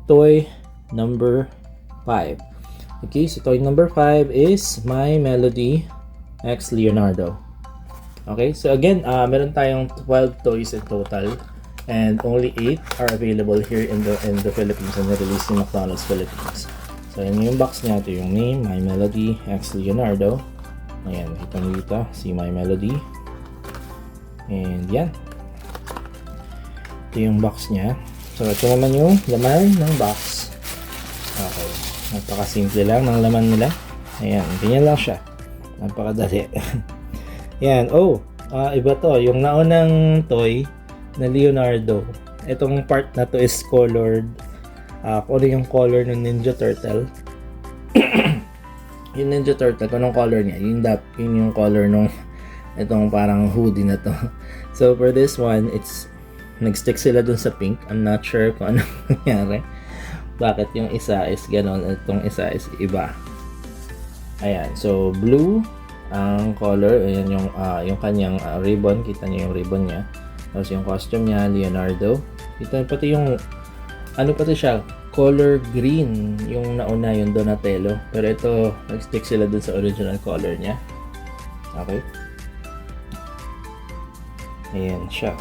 toy number 5. Okay, so toy number 5 is My Melody X Leonardo. Okay, so again, meron tayong 12 toys in total and only 8 are available here in the Philippines and released in McDonald's Philippines. So yan yung box niya, ito yung name, My Melody X Leonardo. Ayan, kita nyo dito, si My Melody. And yan. Ito yung box niya. So ito naman yung laman ng box. Okay, napakasimple lang ng laman nila. Ayan, ganyan lang siya. Napakadali. Yan, iba to. Yung naunang toy na Leonardo. Itong part na to is colored. Kung ano yung color ng Ninja Turtle. Yung Ninja Turtle, kung anong color niya, yun yung color nung itong parang hoodie na to. So for this one, it's nag-stick sila dun sa pink. I'm not sure kung anong nangyari. Bakit yung isa is ganon at itong isa is iba. Ayan, so blue ang color. Ayan yung kanyang ribbon. Kita niyo yung ribbon niya. Tapos yung costume niya, Leonardo. Kita pati yung pati siya, color green yung nauna, yung Donatello. Pero ito, nag-stick sila dun sa original color niya. Okay. Ayan siya.